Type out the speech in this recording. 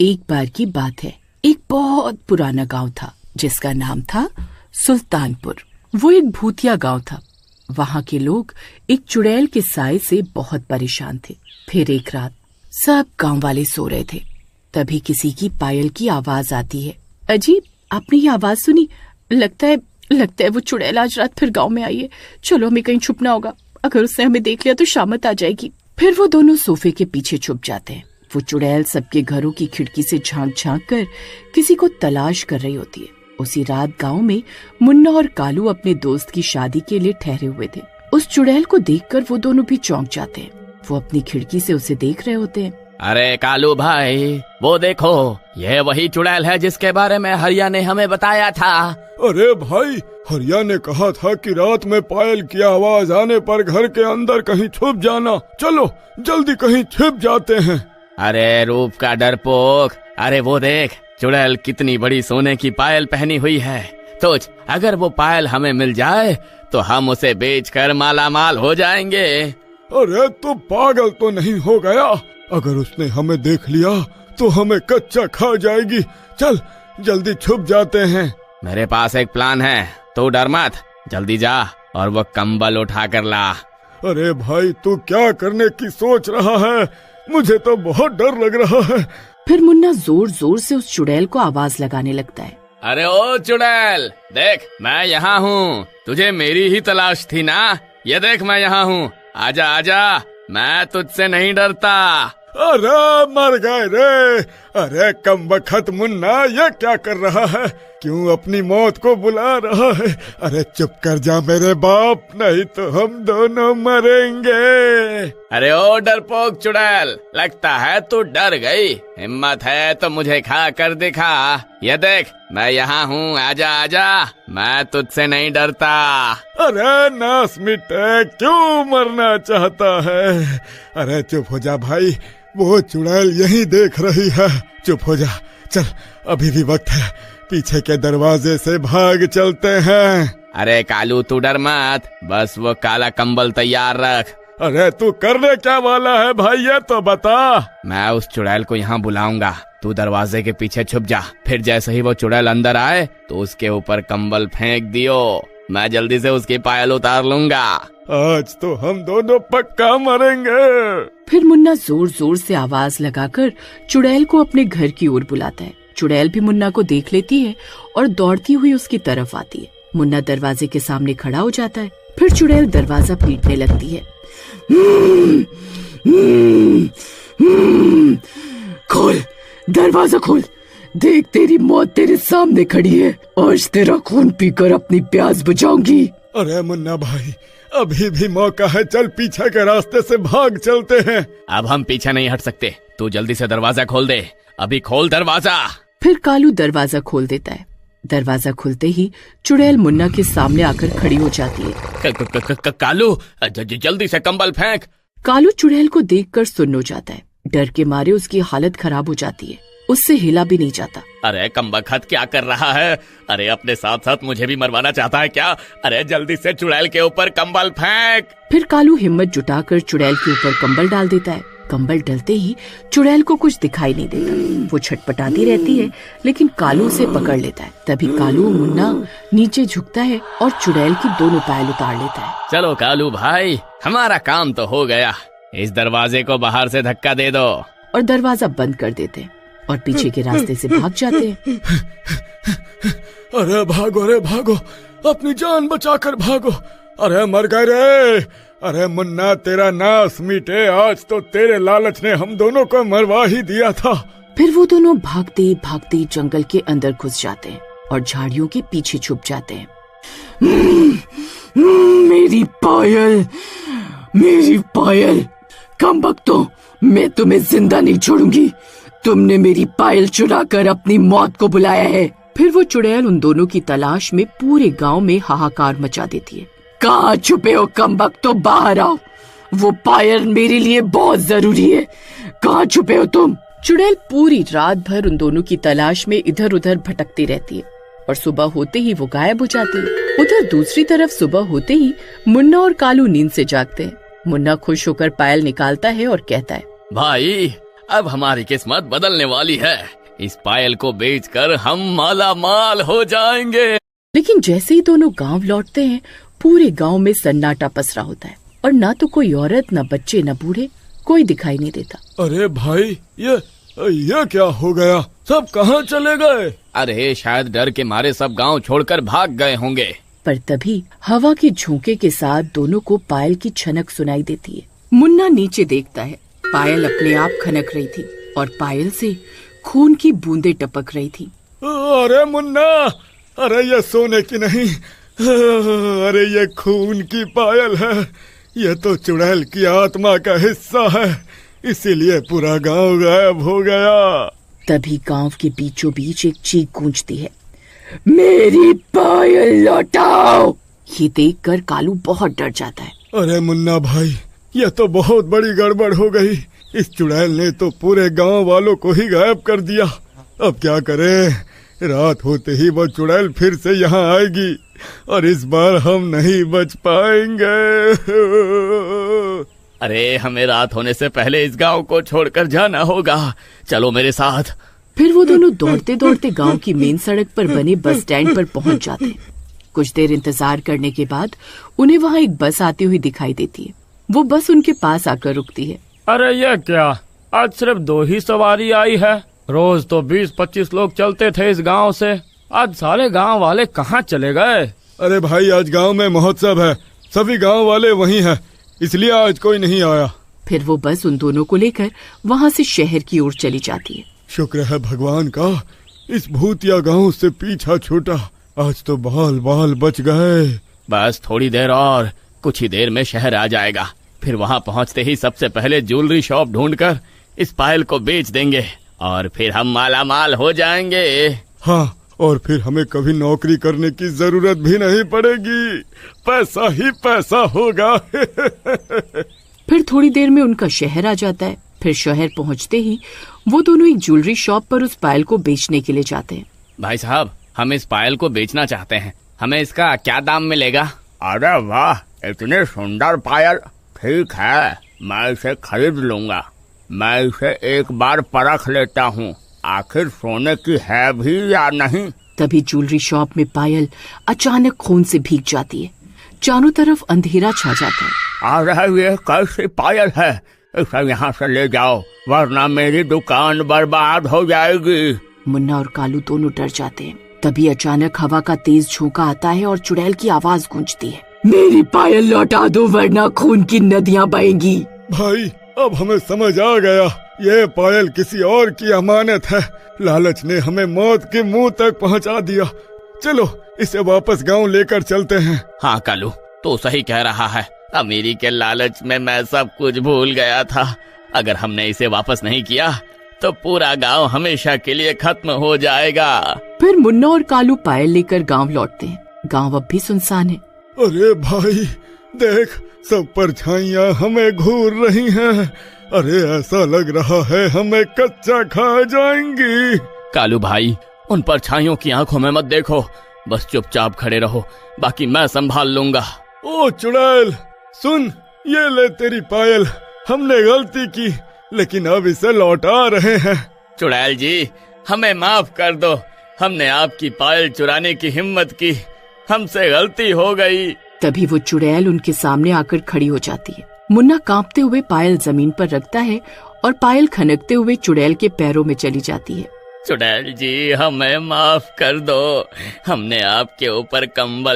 एक बार की बात है। एक बहुत पुराना गांव था जिसका नाम था सुल्तानपुर। वो एक भूतिया गांव था। वहां के लोग एक चुड़ैल के साए से बहुत परेशान थे। फिर एक रात सब गांव वाले सो रहे थे, तभी किसी की पायल की आवाज आती है। अजी, आपने ये आवाज सुनी? लगता है वो चुड़ैल आज रात फिर गांव में आई है। चलो, हमें कहीं छुपना होगा, अगर उसने हमें देख लिया तो शामत आ जाएगी। फिर वो दोनों सोफे के पीछे छुप जाते हैं। वो चुड़ैल सबके घरों की खिड़की से झांक झांक कर किसी को तलाश कर रही होती है। उसी रात गांव में मुन्ना और कालू अपने दोस्त की शादी के लिए ठहरे हुए थे। उस चुड़ैल को देखकर वो दोनों भी चौंक जाते हैं। वो अपनी खिड़की से उसे देख रहे होते हैं। अरे कालू भाई, वो देखो, ये वही चुड़ैल है जिसके बारे में हरिया ने हमें बताया था। अरे भाई, हरिया ने कहा था कि रात में पायल की आवाज आने पर घर के अंदर कहीं छुप जाना। चलो जल्दी कहीं छिप जाते हैं। अरे रूप का डरपोक, अरे वो देख, चुड़ैल कितनी बड़ी सोने की पायल पहनी हुई है। सोच, अगर वो पायल हमें मिल जाए तो हम उसे बेचकर माला माल हो जाएंगे। अरे तू पागल तो नहीं हो गया? अगर उसने हमें देख लिया तो हमें कच्चा खा जाएगी। चल जल्दी छुप जाते हैं। मेरे पास एक प्लान है, तू डर मत, जल्दी जा और वो कंबल उठा कर ला। अरे भाई, तू क्या करने की सोच रहा है? मुझे तो बहुत डर लग रहा है। फिर मुन्ना जोर जोर से उस चुड़ैल को आवाज लगाने लगता है। अरे ओ चुड़ैल, देख मैं यहाँ हूँ, तुझे मेरी ही तलाश थी ना? ये देख मैं यहाँ हूँ, आजा आजा, मैं तुझसे नहीं डरता। अरे मर गए रे। अरे कमबख्त मुन्ना, ये क्या कर रहा है? क्यों अपनी मौत को बुला रहा है? अरे चुप कर जा मेरे बाप, नहीं तो हम दोनों मरेंगे। अरे ओ डरपोक चुड़ैल, लगता है तू डर गई। हिम्मत है तो मुझे खा कर दिखा। ये देख मैं यहाँ हूँ, आजा आजा, मैं तुझसे नहीं डरता। अरे नास मिटे, क्यों मरना चाहता है? अरे चुप हो जा भाई, वो चुड़ैल यही देख रही है। चुप हो जा, चल अभी भी वक्त है, पीछे के दरवाजे से भाग चलते हैं। अरे कालू तू डर मत, बस वो काला कंबल तैयार रख। अरे तू करने क्या वाला है भाई, ये तो बता। मैं उस चुड़ैल को यहाँ बुलाऊंगा, तू दरवाजे के पीछे छुप जा। फिर जैसे ही वो चुड़ैल अंदर आए तो उसके ऊपर कंबल फेंक दियो, मैं जल्दी से उसकी पायल उतार लूंगा। आज तो हम दोनों पक्का मरेंगे। फिर मुन्ना जोर जोर से आवाज लगाकर चुड़ैल को अपने घर की ओर बुलाता है। चुड़ैल भी मुन्ना को देख लेती है और दौड़ती हुई उसकी तरफ आती है। मुन्ना दरवाजे के सामने खड़ा हो जाता है। फिर चुड़ैल दरवाजा पीटने लगती है। खोल, दरवाजा खोल, देख तेरी मौत तेरे सामने खड़ी है। आज तेरा खून पीकर अपनी प्यास बुझाऊंगी। अरे मुन्ना भाई, अभी भी मौका है, चल पीछे के रास्ते से भाग चलते हैं। अब हम पीछे नहीं हट सकते, तू जल्दी से दरवाजा खोल दे, अभी खोल दरवाजा। फिर कालू दरवाजा खोल देता है। दरवाजा खुलते ही चुड़ैल मुन्ना के सामने आकर खड़ी हो जाती है। कालू जल्दी से कंबल फेंक। कालू चुड़ैल को देखकर सुन्न हो जाता है। डर के मारे उसकी हालत खराब हो जाती है, उससे हिला भी नहीं जाता। अरे कमबख्त क्या कर रहा है? अरे अपने साथ साथ मुझे भी मरवाना चाहता है क्या? अरे जल्दी से चुड़ैल के ऊपर कंबल फेंक। फिर कालू हिम्मत जुटाकर चुड़ैल के ऊपर कंबल डाल देता है। कंबल डलते ही चुड़ैल को कुछ दिखाई नहीं देता। वो छटपटाती रहती है, लेकिन कालू उसे पकड़ लेता है। तभी कालू मुन्ना नीचे झुकता है और चुड़ैल की दोनों पायल उतार लेता है। चलो कालू भाई, हमारा काम तो हो गया, इस दरवाजे को बाहर से धक्का दे दो। और दरवाजा बंद कर देते हैं और पीछे के रास्ते से भाग जाते हैं। अरे भागो, अपनी जान बचाकर भागो। अरे मर गए रे। अरे मुन्ना, तेरा नाश मिटे, आज तो तेरे लालच ने हम दोनों को मरवा ही दिया था। फिर वो दोनों भागते भागते जंगल के अंदर घुस जाते हैं और झाड़ियों के पीछे छुप जाते हैं। मेरी पायल, कमबख्तों, मैं तुम्हें जिंदा नहीं छोड़ूंगी। तुमने मेरी पायल चुराकर अपनी मौत को बुलाया है। फिर वो चुड़ैल उन दोनों की तलाश में पूरे गांव में हाहाकार मचा देती है। कहाँ छुपे हो कमबख्तों, बाहर आओ, वो पायल मेरे लिए बहुत जरूरी है। कहाँ छुपे हो तुम? चुड़ैल पूरी रात भर उन दोनों की तलाश में इधर उधर भटकती रहती है और सुबह होते ही वो गायब हो जाती है। उधर दूसरी तरफ सुबह होते ही मुन्ना और कालू नींद से जागते हैं। मुन्ना खुश होकर पायल निकालता है और कहता है, भाई अब हमारी किस्मत बदलने वाली है। इस पायल को बेचकर हम माला माल हो जाएंगे। लेकिन जैसे ही दोनों गांव लौटते हैं, पूरे गांव में सन्नाटा पसरा होता है और ना तो कोई औरत, ना बच्चे, ना बूढ़े, कोई दिखाई नहीं देता। अरे भाई, ये क्या हो गया? सब कहाँ चले गए? अरे शायद डर के मारे सब गांव छोड़कर भाग गए होंगे। पर तभी हवा के झोंके के साथ दोनों को पायल की छनक सुनाई देती है। मुन्ना नीचे देखता है। पायल अपने आप खनक रही थी और पायल से खून की बूंदें टपक रही थी। अरे मुन्ना, अरे ये सोने की नहीं, अरे ये खून की पायल है। ये तो चुड़ैल की आत्मा का हिस्सा है, इसीलिए पूरा गांव गायब हो गया। तभी गांव के बीचों बीच एक चीख गूंजती है, मेरी पायल लौटाओ। ये देखकर कालू बहुत डर जाता है। अरे मुन्ना भाई, यह तो बहुत बड़ी गड़बड़ हो गई। इस चुड़ैल ने तो पूरे गांव वालों को ही गायब कर दिया। अब क्या करें? रात होते ही वो चुड़ैल फिर से यहाँ आएगी और इस बार हम नहीं बच पाएंगे। अरे हमें रात होने से पहले इस गांव को छोड़कर जाना होगा। चलो मेरे साथ। फिर वो दोनों दौड़ते दौड़ते गांव की मेन सड़क पर बने बस स्टैंड पर पहुंच जाते हैं। कुछ देर इंतजार करने के बाद उन्हें वहाँ एक बस आती हुई दिखाई देती है। वो बस उनके पास आकर रुकती है। अरे ये क्या, आज सिर्फ 2 ही सवारी आई है। रोज तो 20-25 लोग चलते थे इस गांव से। आज सारे गांव वाले कहाँ चले गए? अरे भाई, आज गांव में महोत्सव है, सभी गांव वाले वहीं हैं, इसलिए आज कोई नहीं आया। फिर वो बस उन दोनों को लेकर वहाँ से शहर की ओर चली जाती है। शुक्र है भगवान का, इस भूतिया गांव से पीछा छूटा। आज तो बाल बाल बच गए। बस थोड़ी देर और, कुछ ही देर में शहर आ जाएगा। फिर वहाँ पहुँचते ही सबसे पहले ज्वेलरी शॉप ढूंढकर इस पायल को बेच देंगे और फिर हम माला माल हो जाएंगे। हाँ, और फिर हमें कभी नौकरी करने की जरूरत भी नहीं पड़ेगी, पैसा ही पैसा होगा। फिर थोड़ी देर में उनका शहर आ जाता है। फिर शहर पहुंचते ही वो दोनों एक ज्वेलरी शॉप पर उस पायल को बेचने के लिए जाते हैं। भाई साहब, हम इस पायल को बेचना चाहते हैं, हमें इसका क्या दाम मिलेगा? अरे वाह, इतनी सुंदर पायल। ठीक है, मैं इसे खरीद लूंगा। मैं इसे एक बार परख लेता हूँ, आखिर सोने की है भी या नहीं। तभी ज्वेलरी शॉप में पायल अचानक खून से भीग जाती है। चारों तरफ अंधेरा छा जाता है। अरे ये कैसी पायल है? इसे यहाँ से ले जाओ, वरना मेरी दुकान बर्बाद हो जाएगी। मुन्ना और कालू दोनों डर जाते हैं। तभी अचानक हवा का तेज झोंका आता है और चुड़ैल की आवाज गूंजती है, मेरी पायल लौटा दो वरना खून की नदियाँ बहेंगी। भाई, अब हमें समझ आ गया, ये पायल किसी और की अमानत है। लालच ने हमें मौत के मुंह तक पहुंचा दिया। चलो इसे वापस गांव लेकर चलते हैं। हाँ कालू, तो सही कह रहा है। अमीरी के लालच में मैं सब कुछ भूल गया था। अगर हमने इसे वापस नहीं किया तो पूरा गांव हमेशा के लिए खत्म हो जाएगा। फिर मुन्ना और कालू पायल लेकर गांव लौटते हैं। गांव अब भी सुनसान है। अरे भाई देख, सब परछाइयाँ हमें घूर रही हैं। अरे ऐसा लग रहा है हमें कच्चा खा जाएंगी। कालू भाई, उन परछाइयों की आंखों में मत देखो, बस चुपचाप खड़े रहो, बाकी मैं संभाल लूंगा। ओ चुड़ैल सुन, ये ले तेरी पायल। हमने गलती की लेकिन अब इसे लौटा रहे हैं। चुड़ैल जी, हमें माफ कर दो, हमने आपकी पायल चुराने की हिम्मत की, हमसे गलती हो गई। तभी वो चुड़ैल उनके सामने आकर खड़ी हो जाती है। मुन्ना कांपते हुए पायल जमीन पर रखता है और पायल खनकते हुए चुड़ैल के पैरों में चली जाती है। चुड़ैल जी, हमें माफ कर दो, हमने आपके ऊपर कंबल